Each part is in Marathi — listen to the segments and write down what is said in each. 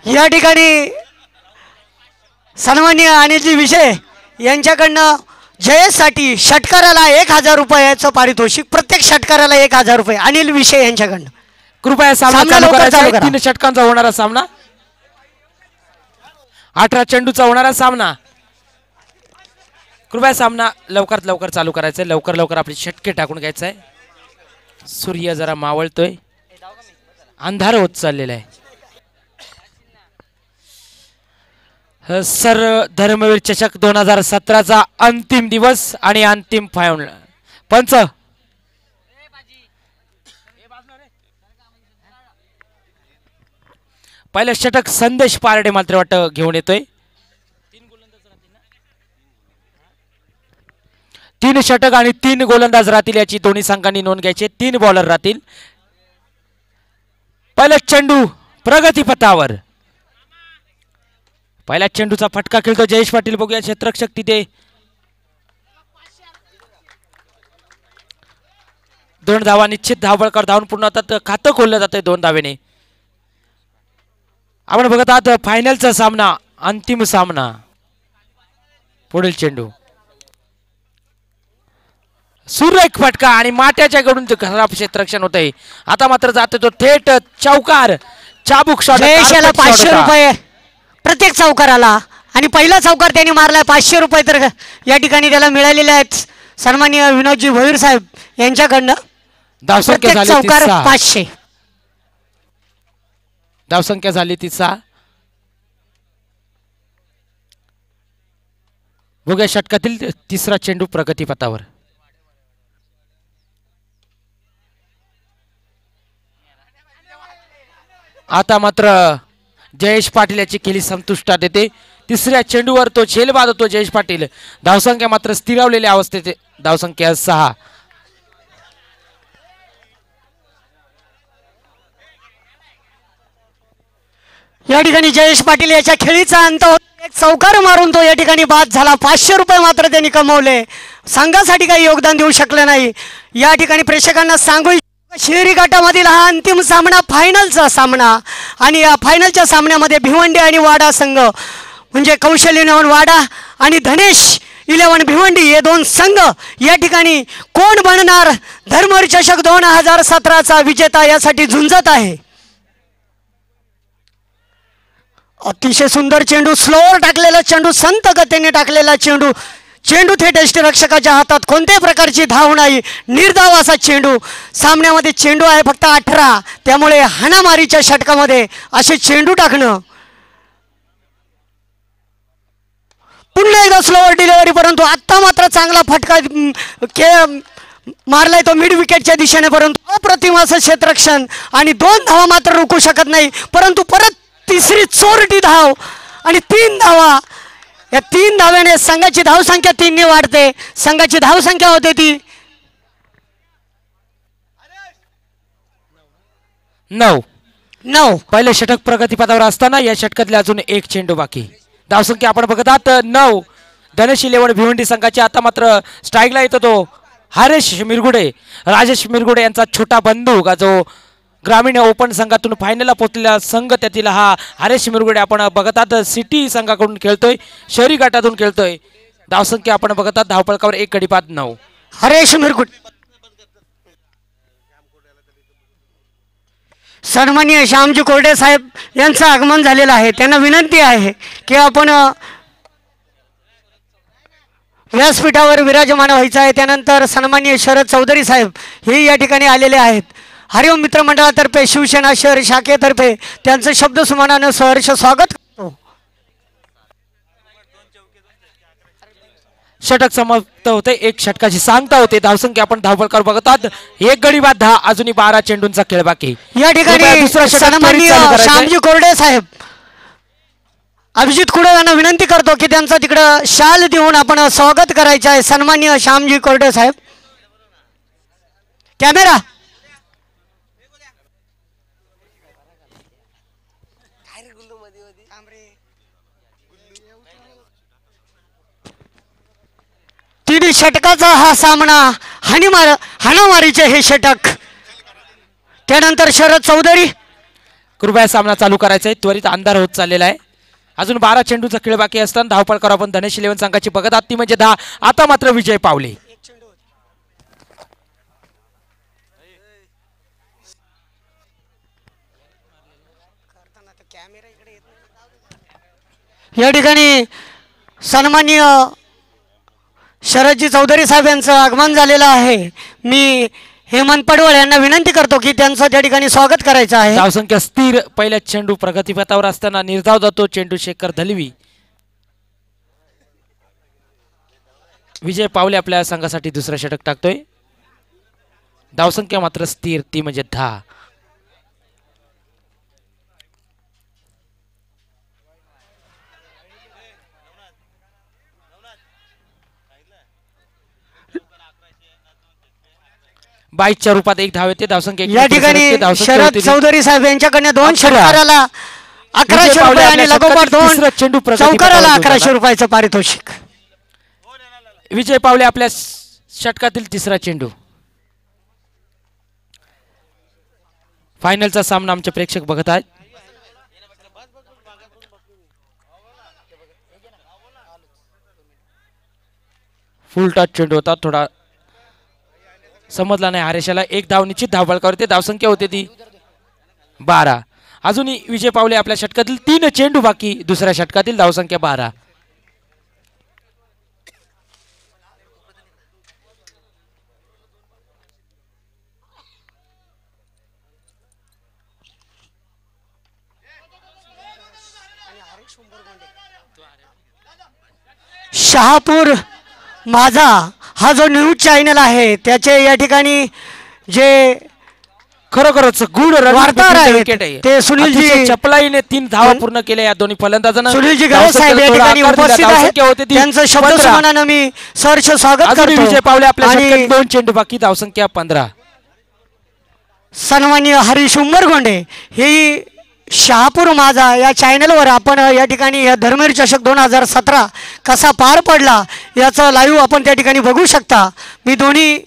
या ठिकाणी सन्माननीय अनिलजी विषय यांच्याकडनं जयेशसाठी षटकाराला 1000 रुपयाचं पारितोषिक, प्रत्येक षटकाराला 1000 रुपये अनिल विषय यांच्याकडनं. कृपया सामना लवकर चालू करा. 3 षटकांचा होणारा सामना, 18 चेंडूचा होणारा सामना. कृपया सामना लवकरात लवकर चालू करायचा आहे. लवकर लवकर आपले षटके टाकून घ्यायचं आहे. सूर्य जरा मावळतोय, अंधार होत चाललेला आहे. सर धर्मवीर चषक 2017चा अंतिम दिवस आणि अंतिम फायनल. पंच पहिलं षटक संदेश पारडे मात्र वाटतं घेऊन येतोय. 3 षटक आणि 3 गोलंदाज राहतील याची दोन्ही संघांनी नोंद घ्यायची. 3 बॉलर राहतील. पहिला चेंडू प्रगतीपथावर. पहिल्या चेंडूचा फटका खेळतो जयेश पाटील. बघूया क्षेत्ररक्षक तिथे 2 धावा निश्चित. धावबळकर धावून पूर्ण होतात. खातं खोललं जातंय 2 धावेने. आपण बघत आहात फायनलचा सामना, अंतिम सामना. पुढील चेंडू सुरेख फटका आणि माट्याच्या कडून खराब क्षेत्ररक्षण होतंय. आता मात्र जातो तो थेट चौकार. चाबूक शॉट. जयेशला 500 रुपये प्रत्येक चौकाराला, आणि पहिला चौकार त्यांनी मारलाय 500 रुपये तर या ठिकाणी त्याला मिळालेले आहेत सन्माननीय विनोदजी भोईर साहेब यांच्याकडनं. धावसंख्या चौकार 500. धावसंख्या झाली 6. बघूया षटकातील 3रा चेंडू प्रगतीपथावर. आता मात्र जयेश पाटील याची केली संतुष्टात येते. 3ऱ्या चेंडूवर तो झेल बाद होतो जयेश पाटील. धावसंख्या मात्र स्थिरावलेल्या अवस्थेत. धावसंख्या 6. या ठिकाणी जयेश पाटील याच्या खेळीचा अंत होत. एक चौकार मारून तो या ठिकाणी बाद झाला. 500 रुपये मात्र त्यांनी कमवले. संघासाठी काही योगदान देऊ शकले नाही. या ठिकाणी प्रेक्षकांना सांगू, शहरी गटामधील हा अंतिम सामना फायनलचा सामना, आणि या फायनलच्या सामन्यामध्ये भिवंडी आणि वाडा संघ म्हणजे कौशल्य 11 वाडा आणि धनेश 11 भिवंडी हे 2 संघ या ठिकाणी कोण बनणार धर्मवीर चषक 2017चा विजेता यासाठी झुंजत आहे. अतिशय सुंदर चेंडू, स्लोअर टाकलेला चेंडू, संत गतीने टाकलेला चेंडू. चेंडू थेट यष्टिरक्षकाच्या हातात, कोणत्याही प्रकारची धाव नाही, निर्धाव असा चेंडू. सामन्यामध्ये चेंडू आहे फक्त 18, त्यामुळे हाणामारीच्या षटकामध्ये असे चेंडू टाकणं. पुन्हा एकदा स्लोअर डिलिव्हरी, परंतु आत्ता मात्र चांगला फटका मारलाय तो मिड विकेटच्या दिशेने, परंतु अप्रतिम असं क्षेत्ररक्षण आणि 2 धावा मात्र रोखू शकत नाही. परंतु परत 3री चोरटी धाव आणि 3 धावा. या 3 धाव्याने संघाची धावसंख्या 3 ने वाढते. संघाची धावसंख्या होते ती 9. पहिले षटक प्रगतीपथावर असताना या षटकातले अजून 1 चेंडू बाकी. धावसंख्या आपण बघत आहात 9. धनेश 11 भिवंडी संघाची. आता मात्र स्ट्राईकला येतो तो हरेश मिरगुडे, राजेश मिरगुडे यांचा छोटा बंधू का जो ग्रामीण ओपन संघातून फायनलला पोहोचलेला संघ त्यातील हा हरेश मिरगुडे. आपण बघत आहात सिटी संघाकडून खेळतोय, शहरी गटातून खेळतोय. धावसंख्या आपण बघत आहात धावफलकावर 1 गडी बाद 9. हरेश मिरगुडे. सन्माननीय श्यामजी कोरडे साहेब यांचं आगमन झालेलं आहे. त्यांना विनंती आहे की आपण व्यासपीठावर विराजमान व्हायचं आहे. त्यानंतर सन्माननीय शरद चौधरी साहेब हे या ठिकाणी आलेले आहेत. हरिओम मित्रमंडळातर्फे शिवसेना शहर शाखेतर्फे त्यांचं शब्द सुमनानं सहर्ष स्वागत करतो. षटक समाप्त होते. 1 षटकाची सांगता होते. धावसंख्या आपण धावफलकावर बघत आहात 1 गडी बाद 10. अजूनही 12 चेंडूंचा खेळ बाकी. या ठिकाणी सन्माननीय श्यामजी कोरडे साहेब अभिजित कुडे यांना विनंती करतो की त्यांचा तिकडं शाल देऊन आपण स्वागत करायचं आहे. सन्माननीय श्यामजी कोरडे साहेब, कॅमेरा. तिन्ही षटकाचा हा सामना, हाणामारीचे हे षटक. त्यानंतर शरद चौधरी कृपया सामना चालू करायचा आहे. त्वरित अंधार होत चाललेला आहे. अजून 12 चेंडूचा खेळ बाकी असताना धावपळ करू आपण धनेश 11 संघाची बघत आहात ती म्हणजे 10. आता मात्र विजय पावले. या ठिकाणी सन्माननीय शरदजी चौधरी साहेब यांचं आगमन झालेलं आहे. मी हेमंत पडवळ यांना विनंती करतो की त्यांचं त्या ठिकाणी स्वागत करायचं आहे. धावसंख्या स्थिर. पहिल्या चेंडू प्रगतीपथावर असताना निर्धाव जातो चेंडू शेखर दलवी. विजय पावले आपल्या संघासाठी दुसरा षटक टाकतोय. धावसंख्या मात्र स्थिर ती म्हणजे 10. बाईच्या रूपात एक धाव येते. धावसंख्या या ठिकाणी शरद चौधरी साहेब यांच्याकडे 2 षटकाराला 1100 रुपये आणि लगोपाठ 2 चौकाराला 1100 रुपयाचं पारितोषिक. विजय पावले आपल्या षटकातील तिसरा चेंडू. फायनलचा सामना आमचे प्रेक्षक बघत आहेत. फुल टच चेंडू होता. थोडा समजला नाही हरेशाला. एक धाव निश्चित धावफलकावर. धावसंख्या होते ती 12. अजूनही विजय पावले आपल्या षटकातील 3 चेंडू बाकी. दुसऱ्या षटकातील धावसंख्या 12. शहापूर माझा हा जो न्यूज चॅनल आहे त्याचे या ठिकाणी जे खरोखरच गुड वार्ताहर आहेत ते सुनीलजी चपलाईने 3 धावा पूर्ण केल्या या दोन्ही फलंदाजांना. सुनीलजी गाव साहेब या ठिकाणी उपस्थित आहेत. त्यांचं शब्दसन्मानानं मी सहर्ष स्वागत करतो. विजय पावले आपल्या षटकात 2 चेंडू बाकी. धावसंख्या 15. सन्माननीय हरीश उंबरगोंडे ही शहापूर माझा या चॅनलवर आपण या ठिकाणी या धर्मवीर चषक 2017 कसा पार पडला याचा लाईव्ह आपण त्या ठिकाणी बघू शकता. मी दोन्ही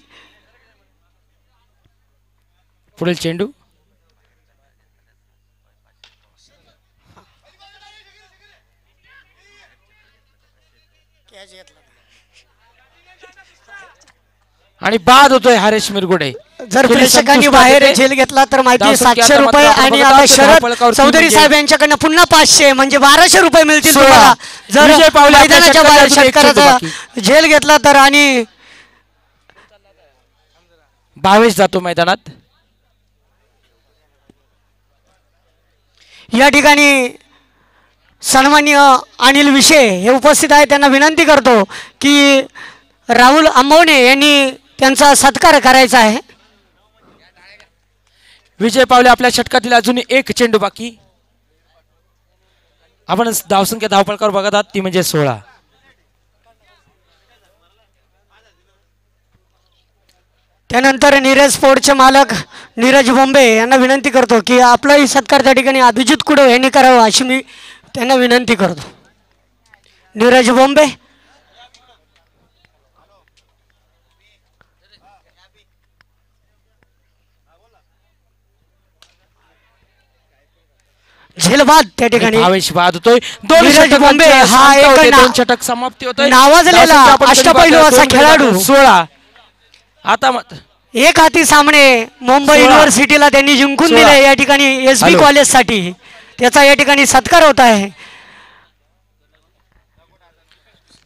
पुढील चेंडू आणि बाद होतोय हरेश मिरगुडे. जर प्रेक्षकांनी बाहेर झेल घेतला तर माहिती 700 रुपये आणि आता शरद चौधरी साहेब यांच्याकडनं पुन्हा 500 म्हणजे 1200 रुपये मिळतील तुम्हाला. जर मैदानाच्या बाहेर षटकाराचा झेल घेतला तर. आणि भावेश जातो मैदानात. या ठिकाणी सन्माननीय अनिल विशे हे उपस्थित आहेत. त्यांना विनंती करतो की राहुल आंबवणे यांनी त्यांचा सत्कार करायचा आहे. विजय पावले आपल्या षटकातील अजून 1 चेंडू बाकी. आपण धावसंख्या धावपळकावर बघत आहात ती म्हणजे 16. त्यानंतर नीरज स्पोर्टचे मालक नीरज बोंबे यांना विनंती करतो की आपलाही सत्कार त्या ठिकाणी अभिजित कुडव यांनी करावा अशी मी त्यांना विनंती करतो. नीरज बोंबे. झेलबाद त्या ठिकाणी भावेश बाद होतोय. नीरज बोंबे हा एक 2 षटक समाप्ती होतोय. नावाजलेला अष्टपैलू असा खेळाडू 16. आता एक हाती सामने मुंबई युनिव्हर्सिटीला त्यांनी जिंकून दिले या ठिकाणी एसबी कॉलेजसाठी. त्याचा या ठिकाणी सत्कार होत आहे.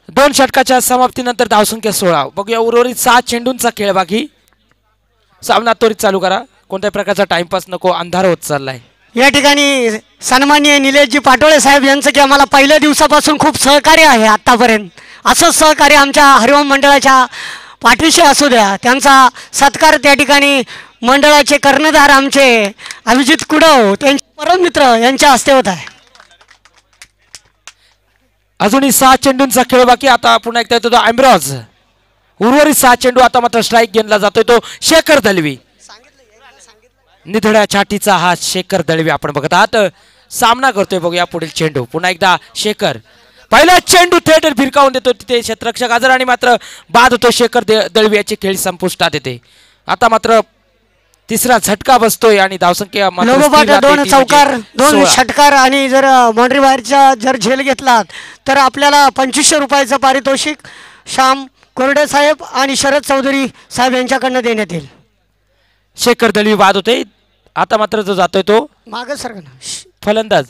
2 षटकाच्या समाप्तीनंतर धावसंख्या 16. बघूया उर्वरित 6 चेंडूंचा खेळ बाकी. सामना त्वरित चालू करा. कोणत्याही प्रकारचा टाइमपास नको. अंधार होत चाललाय. या ठिकाणी सन्माननीय निलेशजी पाटोळे साहेब यांचं की आम्हाला पहिल्या दिवसापासून खूप सहकार्य आहे आतापर्यंत. असंच सहकार्य आमच्या हरिओम मंडळाच्या पाठीशी असू द्या. त्यांचा सत्कार त्या ठिकाणी मंडळाचे कर्णधार आमचे अभिजित कुडव त्यांचे परम मित्र यांच्या हस्ते होत आहे. अजूनही 6 चेंडूंचा खेळ बाकी. आता पुन्हा एकदा येतो तो अमराज. उर्वरित 6 चेंडू. आता मात्र स्ट्राईक घेतला जातोय तो शेखर दळवी. निधड्या छातीचा हा शेखर दळवी आपण बघत आहात. सामना करतोय. बघूया पुढील चेंडू. पुन्हा एकदा शेखर. पहिला चेंडू थेट भिरकावून देतो तिथे क्षेत्ररक्षक आजार आणि मात्र बाद होतो. शेखर दळवी याची खेळी संपुष्टात येते. आता मात्र तिसरा झटका बसतोय आणि धावसंख्या मात्र लोगोपाठ स्थिर राहते, 2 ती चौकार म्हणजे 2 16. षटकार आणि जर बाउंड्री बाहेरच्या जर झेल घेतलात तर आपल्याला 2500 रुपयाचं पारितोषिक श्याम कोरडे साहेब आणि शरद चौधरी साहेब यांच्याकडनं देण्यात येईल. शेखर दलवी बाद होते. आता मात्र जो जातोय तो माग सर फलंदाज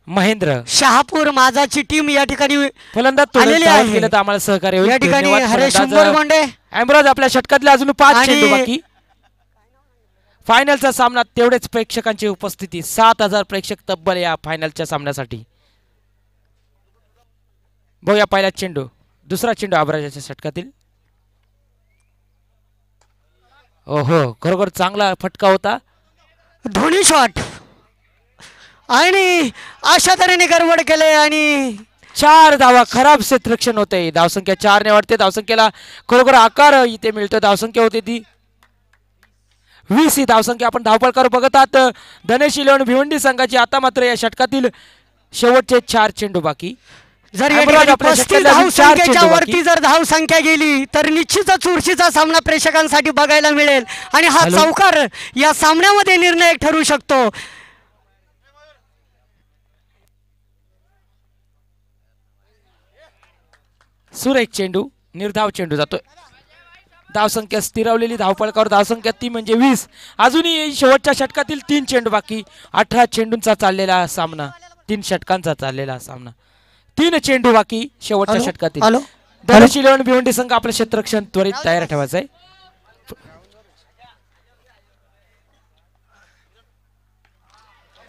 महेंद्र शहापूर माझाची टीम या ठिकाणी फलंदाज थोडं आलेली डाऊन आहे. केलं तर आम्हाला सहकार्य होईल. या ठिकाणी धन्यवाद हरेश फलंदाज. उंबरगोंडे अमराज आपल्या षटकातले अजून 5 आणि- चेंडू बाकी. फायनलचा सामना तेवढेच प्रेक्षकांची उपस्थिती 7000 प्रेक्षक तब्बल या फायनलच्या सामन्यासाठी. बघूया पहिला चेंडू दुसरा चेंडू अमराजाच्या षटकातील. ओहो खरोखर चांगला फटका होता. धोनी शॉट आणि अशा तऱ्हेने गडबड केले आणि 4 धावा. खराब क्षेत्ररक्षण होते. धावसंख्या 4 ने वाढते. धावसंख्येला खरोखर आकार इथे मिळतो. धावसंख्या होते ती 20 ही धावसंख्या. आपण धावपळकर बघत आहात धनेश 11 भिवंडी संघाची. आता मात्र या षटकातील शेवटचे 4 चेंडू बाकी. जर या अमराज ठिकाणी आपल्या 35 षटकातले अजून 4 धावसंख्येच्या चेंडू वरती बाकी. जर धावसंख्या गेली तर निश्चितच चुरशीचा सामना प्रेक्षकांसाठी बघायला मिळेल आणि हा हॅलो. चौकार या सामन्यामध्ये निर्णायक ठरू शकतो. सुरेख चेंडू निर्धाव चेंडू जातोय. धावसंख्या स्थिरावलेली धावपळकावर धावसंख्या ती म्हणजे 20. अजूनही शेवटच्या षटकातील 3 चेंडू बाकी. 18 चेंडूंचा चाललेला सामना 3 षटकांचा चाललेला सामना. 3 चेंडू बाकी शेवटच्या हॅलो? षटकातील. हॅलो? धनेश 11 भिवंडी संघ आपलं क्षेत्ररक्षण त्वरित तयार ठेवायचं आहे.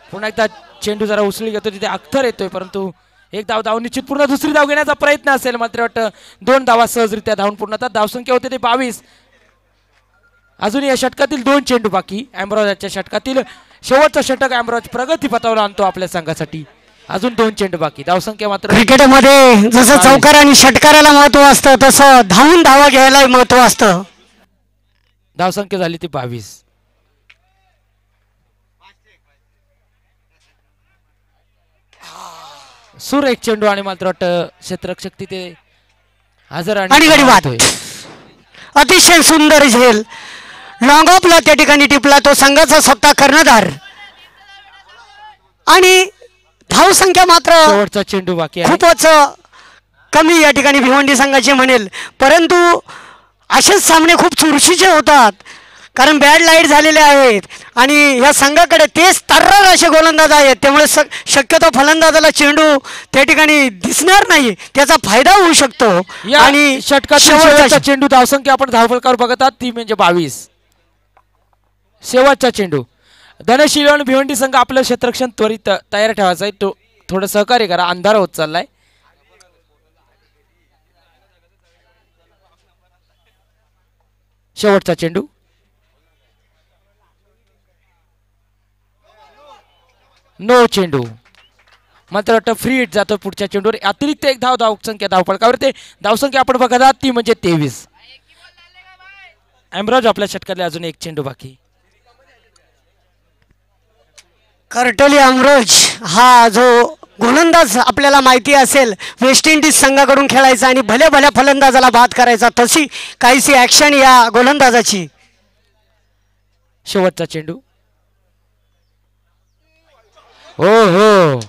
पुन्हा एकदा चेंडू जरा उसळी घेतो तिथे अख्तर येतोय परंतु एक धाव निश्चित पूर्ण. दुसरी धाव घेण्याचा प्रयत्न असेल मात्र वाटतं 2 धावा सहजरित्या धावून पूर्ण होतात. धावसंख्या होते ते 22. अजून या षटकातील 2 चेंडू बाकी. अमरावतीच्या षटकातील शेवटचं षटक अमरावती प्रगतीपथावर आणतो आपल्या संघासाठी. अजून 2 चेंडू बाकी. धावसंख्या मात्र क्रिकेटमध्ये जसं चौकार आणि षटकाराला महत्व असतं तसं धावून धावा घ्यायला महत्व असतं. धावसंख्या झाली ती 22. सुरेख चेंडू आणि मात्र वाटतं क्षेत्ररक्षक तिथे हजर आणि गडी बाद. अतिशय सुंदर झेल लॉंग ऑफला त्या ठिकाणी टिपला तो संघाचा सत्ता कर्णधार आणि धावसंख्या मात्र शेवटचा चेंडू बाकी आहे. खूपच कमी या ठिकाणी भिवंडी संघाचे म्हणेल. परंतु असेच सामने खूप चुरशीचे होतात कारण बॅड लाईट झालेले आहेत आणि या संघाकडे तेच तर्रार असे गोलंदाज आहेत. त्यामुळे शक्यतो फलंदाजाला चेंडू त्या ठिकाणी दिसणार नाही. त्याचा फायदा होऊ शकतो. आणि षटकात शेवटचा चेंडू धावसंख्या आपण धावफलकावर बघत आहात ती म्हणजे 22. शेवटचा चेंडू. धनेश 11 भिवंडी संघ आपलं क्षेत्ररक्षण त्वरित तयार ठेवायचं आहे. तो थोडं सहकार्य करा. अंधार होत चाललाय. शेवटचा चेंडू. नो चेंडू मात्र वाटतं फ्री हिट जातो पुढच्या चेंडूवर. अतिरिक्त एक धावसंख्या धावपळकावर ते धावसंख्या आपण बघत आहात ती म्हणजे 23. अमराज आपल्या षटकातले अजून 1 चेंडू बाकी. कर्टली अमरोज हा जो गोलंदाज आपल्याला माहिती असेल वेस्ट इंडिज संघाकडून खेळायचा आणि भल्या भल्या फलंदाजाला बाद करायचा तशी काहीशी ऍक्शन या गोलंदाजाची. शेवटचा चेंडू. हो हो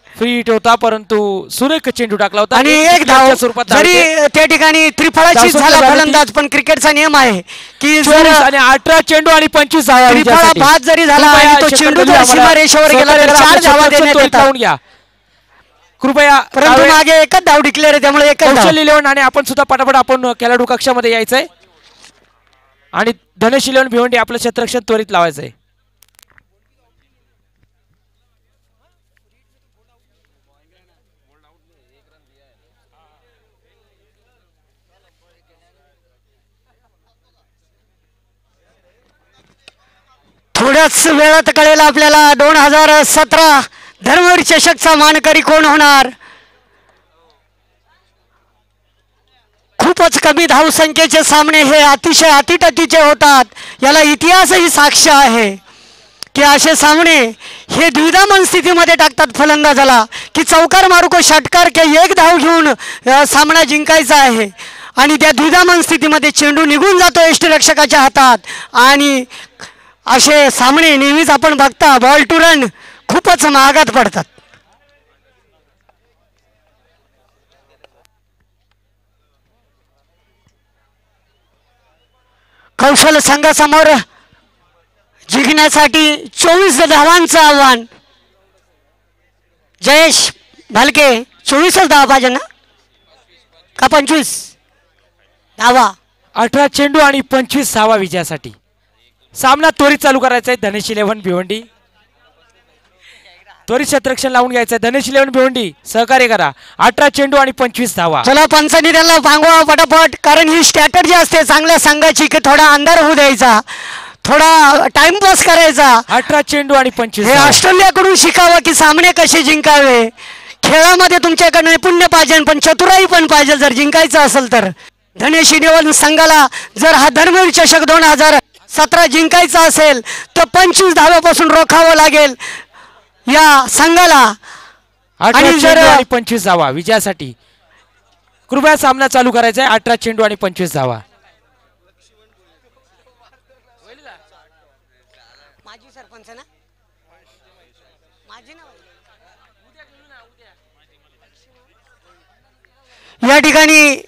फ्री हिट होता परंतु सुरेख चेंडू टाकला होता आणि एक धाव स्वरूपात जरी त्या ठिकाणी त्रिफळाची झाला फलंदाज पण क्रिकेटचा नियम आहे की जर आणि 18 चेंडू आणि 25 धावा त्रिफळा बाद जरी झाला आणि तो चेंडू जर सीमारेषेवर गेला तर 4 धावा देण्यात येतात. कृपया परंतु मागे एकच धाव डिक्लेअर आहे त्यामुळे एकच धाव. कौशल 11 आणि आपण सुद्धा पटापट आपण खेळाडू कक्षामध्ये यायचंय आणि धनेश 11 भिवंडी आपलं क्षेत्ररक्षण त्वरित लावायचंय. थोड्याच वेळात कळेल आपल्याला 2017 धर्मवीर चषकचा मानकरी कोण होणार. खूपच कमी धावसंख्येचे सामने हे अतिशय अतिटतीचे होतात. याला इतिहासही साक्ष आहे की असे सामने हे द्विधा मनस्थितीमध्ये टाकतात फलंदाजाला की चौकार मारू को षटकार के एक धाव घेऊन सामना जिंकायचा आहे. आणि त्या द्विधामन स्थितीमध्ये चेंडू निघून जातो यष्टीरक्षकाच्या हातात आणि असे सामने नेहमीच आपण बघता बॉल टू रन खूपच महागात पडतात. कौशल संघासमोर जिंकण्यासाठी 24 धावांचं आव्हान. जयेश भालके 24 धावा पाहिजे ना का 25 धावा? 18 चेंडू आणि 25 धावा विजयासाठी. सामना त्वरित चालू करायचा आहे धनेश 11 भिवंडी. त्वरित क्षेत्ररक्षण लावून घ्यायचं आहे धनेश 11 भिवंडी. सहकार्य करा. 18 चेंडू आणि 25 धावा. चला पंचांनी त्यांना पांगवा पटापट, कारण ही स्ट्रॅटर्जी असते चांगल्या संघाची की थोडा अंधार होऊ द्यायचा, थोडा टाइमपास करायचा. 18 चेंडू आणि 25 हे ऑस्ट्रेलियाकडून शिकावं की सामने कसे जिंकावे. खेळामध्ये तुमच्याकडे नैपुण्य पाहिजे पण चतुराई पण पाहिजे जर जिंकायचं असेल तर. धनेश 11 संघाला जर हा धर्मवीर चषक 2017 जिंकायचा असेल तर 25 धाव्यापासून रोखावं लागेल या संघाला. 18 चेंडू आणि 25 धावा विजयासाठी. कृपया सामना चालू करायचा आहे. 18 चेंडू आणि 25 धावा. माजी सरपंच ना या ठिकाणी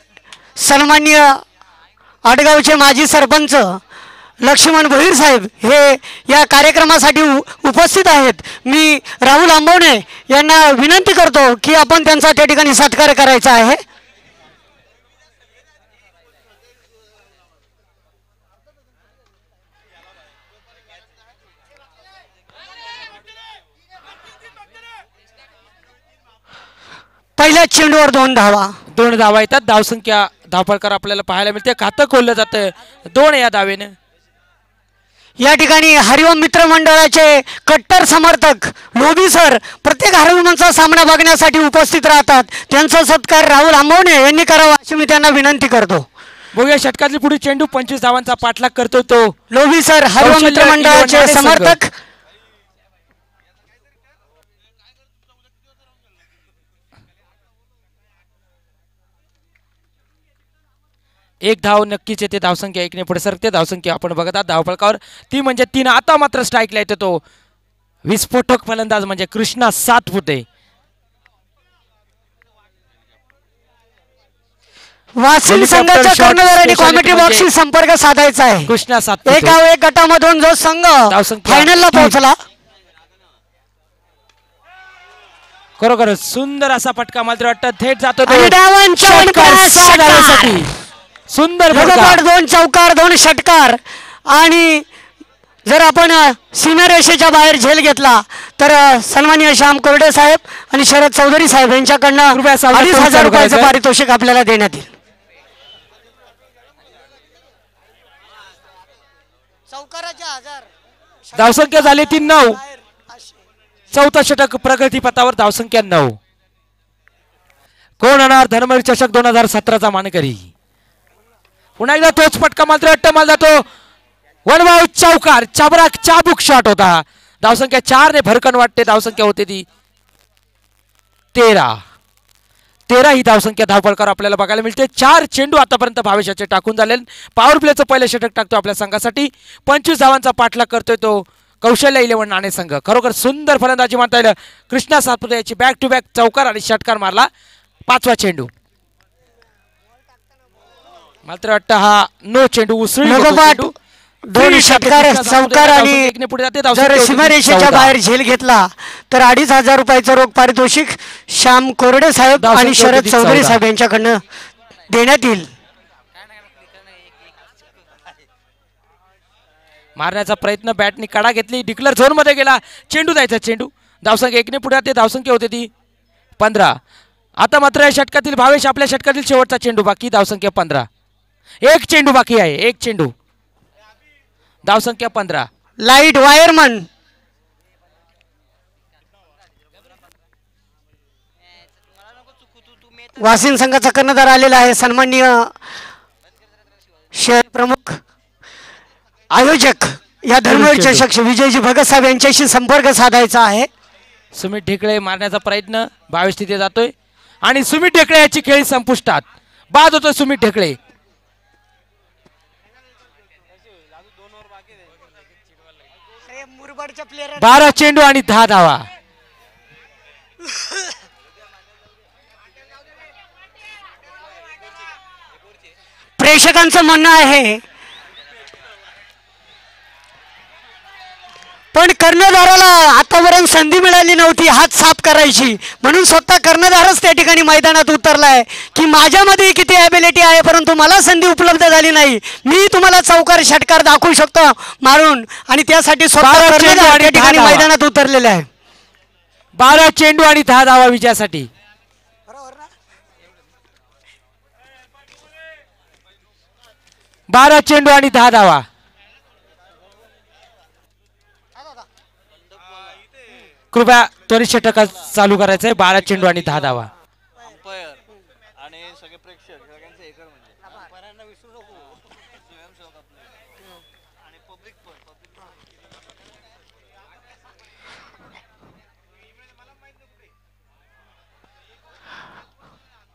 सन्माननीय आडगावचे माजी सरपंच लक्ष्मण भोईर साहेब हे या कार्यक्रमासाठी उपस्थित आहेत. मी राहुल आंबवणे यांना विनंती करतो की आपण त्यांचा त्या ठिकाणी सत्कार करायचा आहे. पहिल्या चेंडूवर 2 धावा. 2 धावा येतात. धावसंख्या धावफलकार आपल्याला पाहायला मिळते. खातं खोललं जातं 2 या धावेने. या ठिकाणी हरिओम मित्र मंडळाचे कट्टर समर्थक लोभी सर प्रत्येक हरिओमचा सामना बघण्यासाठी उपस्थित राहतात. त्यांचा सत्कार राहुल आंबवणे यांनी करावा अशी मी त्यांना विनंती करतो. बघूया षटकातली पुढे चेंडू 25 धावांचा पाठलाग करतो तो लोभी सर हरिओम मित्र मंडळाचे समर्थक. एक धाव नक्कीच येते. धावसंख्या 1 ने पुढे सरकते. धावसंख्या आपण बघत आहात धावफलकावर ती म्हणजे 3. आता मात्र स्ट्राईकला येतो तो विस्फोटक फलंदाज म्हणजे कृष्णा सातपुते. वासिल संघाच्या कर्णधार आणि कॉमेंट्री बॉक्सशी संपर्क साधायचा आहे. कृष्णा सातपुते. एक गटामधून जो संघ फायनलला पोहोचला. खरोखर सुंदर असा फटका मात्र वाटतं थेट जातो तो सुंदर फटका. 2 चौकार 2 षटकार. आणि जर आपण सीमारेषेच्या बाहेर झेल घेतला तर सन्माननीय श्याम कोरडे साहेब आणि शरद चौधरी साहेब यांच्याकडनं 2,500 रुपयाचं पारितोषिक आपल्याला देण्यात येईल. धावसंख्या झाली ती 9. चौथा षटक प्रगती पथावर. धावसंख्या 9. कोण होणार धर्मवीर चषक 2017चा मानकरी. पुन्हा एकदा तोच फटका मात्र अट्टमाल जातो. वनभाऊ चौकार चाबराक चाबूक शॉट होता. धावसंख्या 4 ने भरकन वाटते. धावसंख्या होते ती 13 ही धावसंख्या धावफलकार आपल्याला बघायला मिळते. 4 चेंडू आतापर्यंत भावेशाचे टाकून झाले. पॉवर प्लेचं पहिलं षटक टाकतो आपल्या संघासाठी. 25 धावांचा पाठलाग करतोय तो कौशल्य 11 नाणे संघ. खरोखर सुंदर फलंदाजी म्हणता येईल. कृष्णा सातपुते याची बॅक टू बॅक चौकार आणि षटकार मारला. 5वा चेंडू मात्र वाटतं हा नो चेंडू उसळी. 2 षटकार चौकार आणि जर सीमारेषेच्या बाहेर झेल घेतला तर 2,500 रुपयाचं रोख पारितोषिक श्याम कोरडे साहेब आणि शरद चौधरी साहेब यांच्याकडनं देण्यात येईल. मारण्याचा प्रयत्न बॅटनी कडा घेतली. डिक्लर झोन मध्ये गेला. चेंडू द्यायचा. चेंडू धावसंख्या 1 ने पुढे जाते. धावसंख्या होते ती 15. आता मात्र या षटकातील भावेश आपल्या षटकातील शेवटचा चेंडू बाकी. धावसंख्या 15. 1 चेंडू बाकी आहे. 1 चेंडू. धावसंख्या 15. लाईट वायरमन वासिन संघाचा कर्णधार आलेला आहे. सन्माननीय शहर प्रमुख आयोजक या धर्मवीर चषक विजयजी भगत साहेब यांच्याशी संपर्क साधायचा आहे. सुमित ढेकळे मारण्याचा प्रयत्न भावेश तिथे जातोय आणि सुमित ढेकळे याची खेळी संपुष्टात. बाद होतो सुमित ढेकळे. 12 चेंडू आणि 10 धावा. प्रेक्षकांचं म्हणणं आहे पण कर्णधाराला आतापर्यंत संधी मिळाली नव्हती हात साफ करायची, म्हणून स्वतः कर्णधारच त्या ठिकाणी मैदानात उतरलाय की माझ्यामध्ये किती ॲबिलिटी आहे परंतु मला संधी उपलब्ध झाली नाही, मी तुम्हाला चौकार षटकार दाखवू शकतो मारून, आणि त्यासाठी स्वतः कर्णधार त्या ठिकाणी मैदानात उतरलेले आहे. 12 चेंडू आणि 10 धावा विजयासाठी. 12 चेंडू आणि 10 धावा. कृपया त्वरित षटक चालू करायचंय. 12 चेंडू आणि 10 धावा.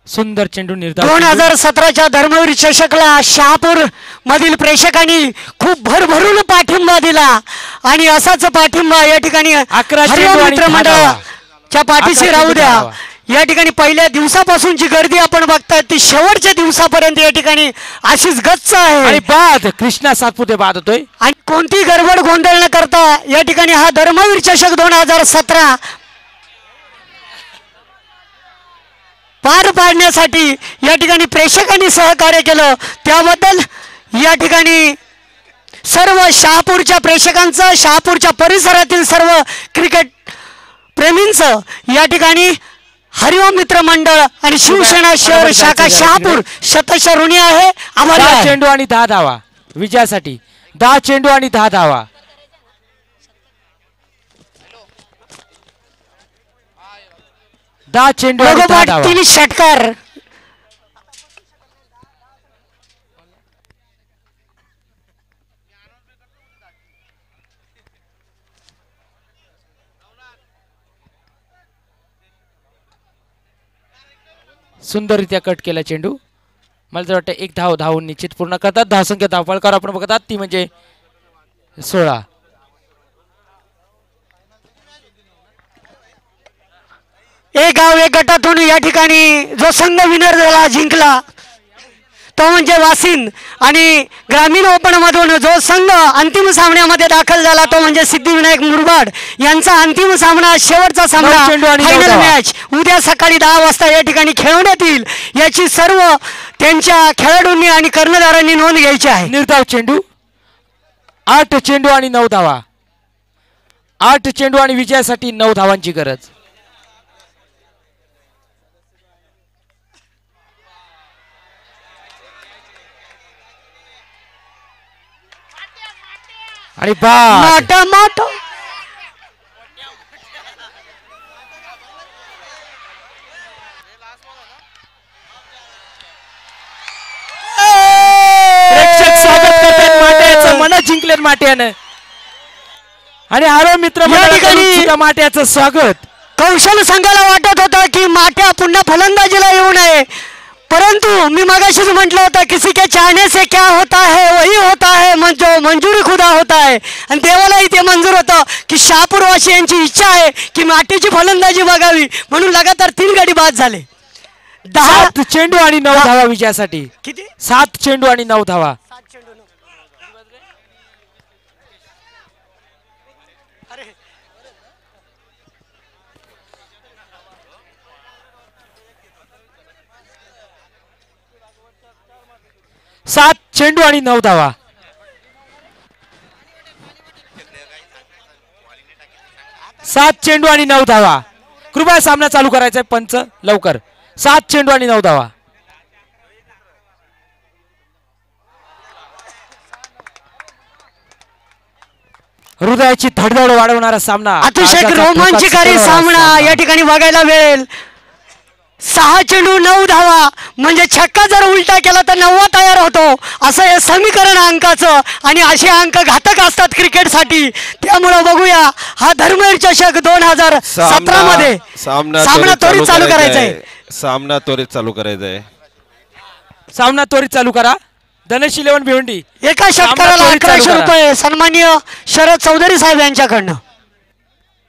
सुंदर चेंडू निर्धार. 2017च्या धर्मवीर चषकला शहापूर मधील प्रेक्षकांनी खूप भरभरून पाठिंबा दिला आणि असाच पाठिंबा या ठिकाणी 11 चेंडू आणि 10 धावा. च्या पाठीशी राहू द्या. या ठिकाणी पहिल्या दिवसापासूनची गर्दी आपण बघताय ती शेवटच्या दिवसापर्यंत या ठिकाणी अशीच गच्च आहे. आणि बाद कृष्णा सातपुते बाद होतोय. आणि कोणती गडबड गोंधळ न करता या ठिकाणी हा धर्मवीर चषक 2017 पार पाडण्यासाठी या ठिकाणी प्रेक्षकांनी सहकार्य केलं, त्याबद्दल या ठिकाणी सर्व शहापूरच्या प्रेक्षकांचं, शहापूरच्या परिसरातील सर्व क्रिकेट प्रेमींचं या ठिकाणी हरिओम मित्र मंडळ आणि शिवसेना शहर शाखा शहापूर शतश ऋणी आहे. 10 चेंडू आणि 10 धावा विजयासाठी. 10 चेंडू आणि 10 धावा. चेंडू आणि 10 धावा. 3 षटकार. सुंदररित्या कट केला चेंडू. मला तर वाटतं एक धाव धावून निश्चित पूर्ण करतात. धावसंख्या धावफलकार आपण बघतात ती म्हणजे 16. एक गाव एक गटातून या ठिकाणी जो संघ विनर झाला जिंकला तो म्हणजे वासिन, आणि ग्रामीण ओपन मधून जो संघ अंतिम सामन्यामध्ये दाखल झाला तो म्हणजे सिद्धिविनायक मुरबाड यांचा अंतिम सामना, शेवटचा सामना, फायनल मॅच उद्या सकाळी 10 वाजता या ठिकाणी खेळवण्यात येईल. याची सर्व त्यांच्या खेळाडूंनी आणि कर्णधारांनी नोंद घ्यायची आहे. निर्धाव चेंडू. 8 चेंडू आणि 9 धावा. 8 चेंडू आणि विजयासाठी 9 धावांची गरज. आणि माटा माटा प्रेक्षक स्वागत करतात माट्याचं, मन जिंकले माट्यानं. आणि आरो मित्र माट्याचं स्वागत. कौशल संघाला वाटत होता की माट्या पुन्हा फलंदाजीला येऊ नये, परंतु मी मगाशीच म्हटलं होतं किसी के चाहने से क्या होता है वही होता है, जो मंजुरी खुदा होता है. आणि देवालाही ते मंजूर होतं की शहापूरवासी यांची इच्छा आहे की माटीची फलंदाजी बघावी, म्हणून लगातार 3 गडी बाद झाले. 7 चेंडू आणि 9 धावा विजयासाठी. किती? 7 चेंडू आणि 9 धावा. 7 चेंडू आणि 9 धावा. सात चेंडू आणि 9 धावा. कृपया सामना चालू करायचा आहे पंच लवकर. 7 चेंडू आणि 9 धावा. हृदयाची धडधड वाढवणारा सामना, अतिशय रोमांचकारी सामना या ठिकाणी बघायला मिळेल. 6 चेंडू 9 धावा म्हणजे छक्का जर उलटा केला तर 9 तयार होतो, असं हे समीकरण अंकाचं. आणि असे अंक घातक असतात क्रिकेटसाठी. त्यामुळे बघूया हा धर्मवीर चषक 2017 मध्ये सामना त्वरित चालू करायचा आहे. सामना त्वरित चालू करायचा आहे. सामना त्वरित चालू करा. धनेश 11 भिवंडी एका षटकाराला त्वरित चालू 1100 करा. रुपये सन्माननीय शरद चौधरी साहेब यांच्याकडनं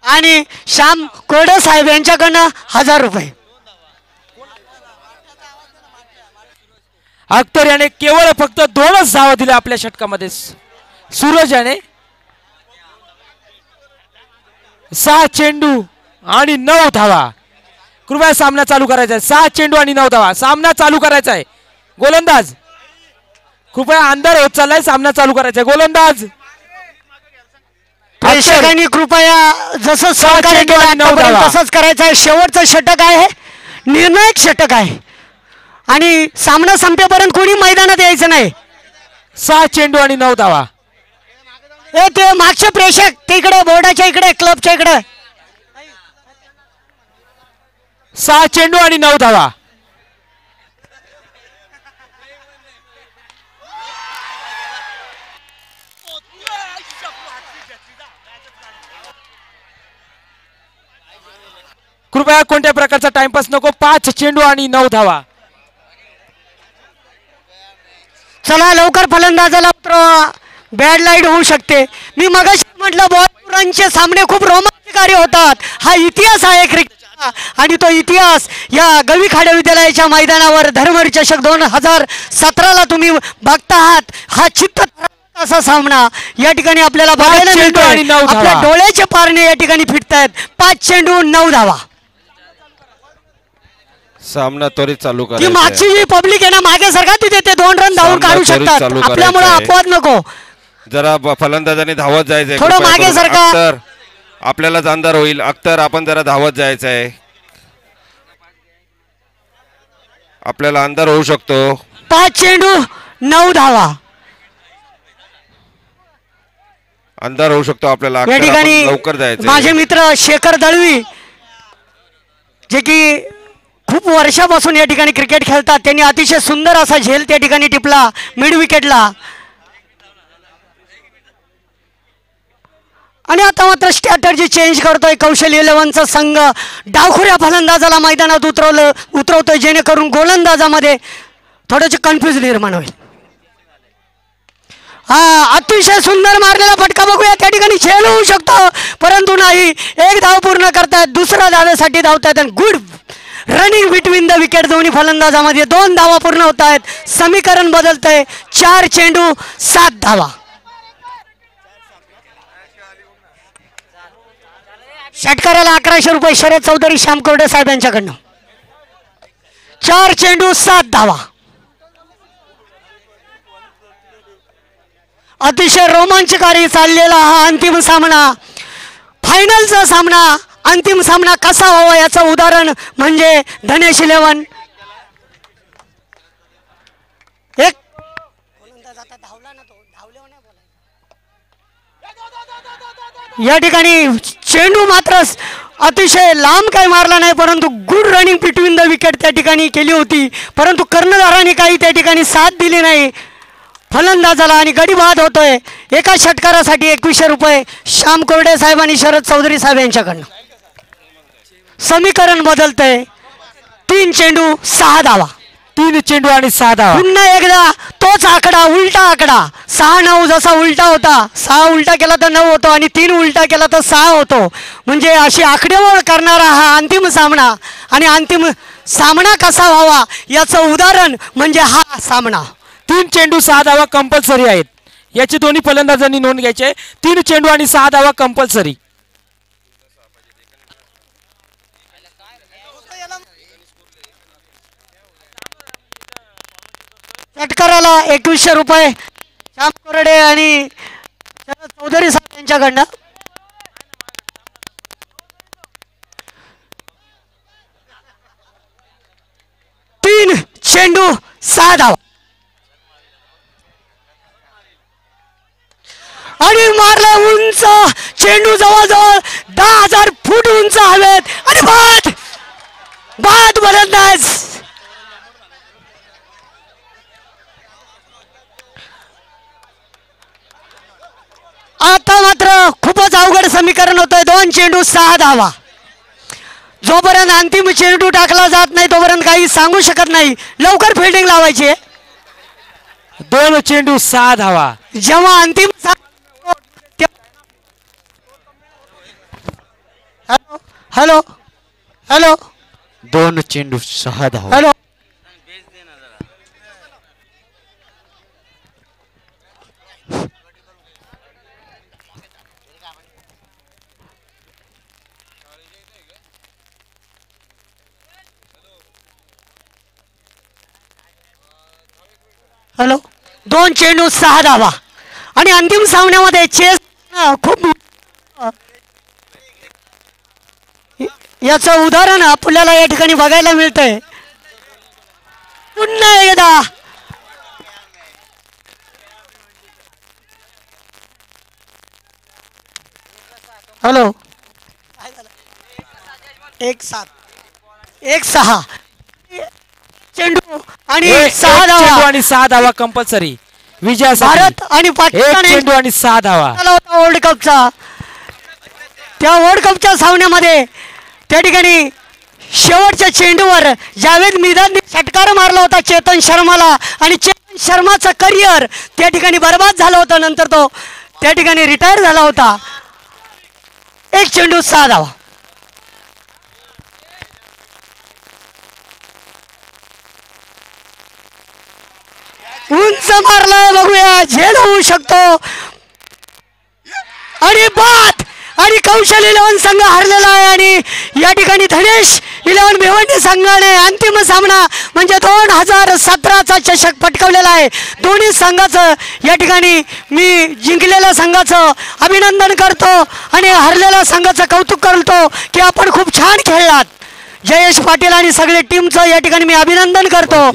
आणि श्याम कोरडे साहेब यांच्याकडनं 1000 रुपये. अख्तर याने केवळ फक्त 2च धावा दिल्या आपल्या षटकामध्ये. सूरज याने 6 चेंडू आणि 9 धावा. कृपया सामना चालू करायचा आहे. 6 चेंडू आणि 9 धावा. सामना चालू करायचा आहे. गोलंदाज कृपया अंधार होत चाललाय. सामना चालू करायचा आहे. गोलंदाज प्रेक्षकांनी कृपया जसं सहकार्य चेंडू आणि 9 केलं धावा. तसंच करायचं आहे. शेवटचं षटक आहे, निर्णायक षटक आहे आणि सामना संपेपर्यंत कोणी मैदानात यायचं नाही. 6 चेंडू आणि 9 धावा. ते मागचे प्रेक्षक तिकडे बोर्डाच्या इकडे क्लबच्या इकडे. 6 चेंडू आणि 9 धावा. कृपया कोणत्या प्रकारचा टाइमपास नको. 5 चेंडू आणि 9 धावा. चला लवकर फलंदाजाला बॅड लाईट होऊ शकते. मी मगाशी म्हटलं बॉलपुरांचे सामने खूप रोमांचकारी होतात. हा इतिहास आहे क्रिकेटचा आणि तो इतिहास या गवी खाडे विद्यालयाच्या मैदानावर धर्मवीर चषक 2017ला तुम्ही बघता आहात. हा चित्त असा सामना या ठिकाणी आपल्याला बघायला चेंडू आणि मिळतो. 9 धावा. आपल्या डोळ्याचे पारणे या ठिकाणी फिटतायत. 5 चेंडू 9 धावा. सामना त्वरित चालू ती करायचा मागची जी पब्लिक आहे ना मागे सरका तिथे ते 2 रन धावून सामना काढू त्वरित शकतात. चालू आपल्यामुळे करायचा आहे. अपवाद नको. जरा फलंदाजाने धावत जायचंय. थोडं कृपया मागे करून. सरका. अख्तर आपल्यालाच अंधार होईल. अख्तर आपण जरा धावत जायचं आहे. आपल्याला अंधार होऊ शकतो. 5 चेंडू 9 धावा. अंधार होऊ शकतो आपल्याला. या अख्तर, ठिकाणी आपण लवकर जायचं माझे मित्र शेखर दळवी जे की खूप वर्षापासून या ठिकाणी क्रिकेट खेळतात, त्यांनी अतिशय सुंदर असा झेल त्या ठिकाणी टिपला मिड विकेटला. आणि आता मात्र स्ट्रॅटर्जी चेंज करतोय कौशल 11चा संघ. डावखुऱ्या फलंदाजाला मैदानात उतरवतोय जेणेकरून गोलंदाजामध्ये थोडंसं कन्फ्युज निर्माण होईल. हा अतिशय सुंदर मारलेला फटका बघूया. त्या ठिकाणी झेल होऊ शकतो परंतु नाही. 1 धाव पूर्ण करतायत. दुसऱ्या धावेसाठी धावतायत आणि good running between the wicket. दोन्ही फलंदाजामध्ये 2 धावा पूर्ण होत आहेत. समीकरण बदलतंय. 4 चेंडू 7 धावा. षटकाराला 1100 रुपये शरद चौधरी श्याम कोरडे साहेब यांच्याकडनं. 4 चेंडू 7 धावा. अतिशय रोमांचकारी चाललेला हा अंतिम सामना, फायनलचा सामना. अंतिम सामना कसा व्हावा याचं उदाहरण म्हणजे धनेश 11. एक या ठिकाणी चेंडू मात्र अतिशय लांब काही मारला नाही परंतु good running between the wicket त्या ठिकाणी केली होती परंतु कर्णधाराने काही त्या ठिकाणी साथ दिली नाही फलंदाजाला आणि गडी बाद होतोय. एका षटकारासाठी 2100 रुपये श्याम कोरडे साहेब आणि शरद चौधरी साहेब यांच्याकडनं. समीकरण बदलतंय. 3 चेंडू 6 धावा. 3 चेंडू आणि 6 धावा. पुन्हा एकदा तोच आकडा, उलटा आकडा. 6-9 जसा उलटा होता, 6 उलटा केला तर 9 होतो आणि 3 उलटा केला तर 6 होतो. म्हणजे अशी आकडेमोड करणारा हा अंतिम सामना आणि अंतिम सामना कसा व्हावा याचं उदाहरण म्हणजे हा सामना. 3 चेंडू 6 धावा कंपल्सरी आहेत. याची दोन्ही फलंदाजांनी नोंद घ्यायची आहे. 3 चेंडू आणि 6 धावा कंपल्सरी. षटकाराला 2100 रुपये श्याम कोरडे आणि शरद चौधरी साहेब यांच्याकडनं. तीन चेंडू 6 धावा आणि मारला उंच चेंडू जवळजवळ 10,000 फूट उंच हवेत आणि बाद बाद फलंदाज. आता मात्र खूपच अवघड समीकरण होतंय. 2 चेंडू 6 धावा. जोपर्यंत अंतिम चेंडू टाकला जात नाही तोपर्यंत काही सांगू शकत नाही. लवकर फिल्डिंग लावायची आहे. 2 चेंडू 6 धावा. जेव्हा अंतिम हॅलो हॅलो हॅलो 2 चेंडू 6 धावा. हॅलो हॅलो 2 चेंडू 6 धावा. आणि अंतिम सामन्यामध्ये चेस खूप याचं उदाहरण आपल्याला या ठिकाणी बघायला मिळतंय. पुन्हा एकदा हॅलो 1-6 चेंडू आणि 6 चेंडू धावा. आणि 6 धावा कंपल्सरी विजयासाठी. भारत आणि 1 पाकिस्तान चेंडू आणि 6 धावा. वर्ल्ड कपचा त्या वर्ल्ड कपच्या सामन्यामध्ये त्या ठिकाणी शेवटच्या चेंडूवर जावेद मिर्झाने षटकार मारला होता चेतन शर्माला आणि चेतन शर्माचं करिअर त्या ठिकाणी बर्बाद झालं होतं. नंतर तो त्या ठिकाणी रिटायर झाला होता. 1 चेंडू 6 धावा. उंच मारलाय बघूया झेल होऊ शकतो. आणि बाद आणि कौशल 11 संघ हरलेला आहे आणि या ठिकाणी धनेश 11 भिवंडी संघाने अंतिम सामना म्हणजे 2017चा चषक पटकावलेला आहे. दोन्ही संघाचं या ठिकाणी मी जिंकलेल्या संघाचं अभिनंदन करतो आणि हरलेल्या संघाचं कौतुक करतो की आपण खूप छान खेळलात. जयेश पाटील आणि सगळे टीमचं या ठिकाणी मी अभिनंदन करतो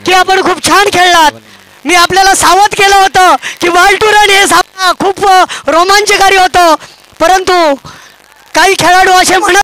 की आपण खूप छान खेळलात. मी आपल्याला सावध केलं होतं की बॉल टू रन हे सामना खूप रोमांचकारी होतं, परंतु काही खेळाडू असे म्हणत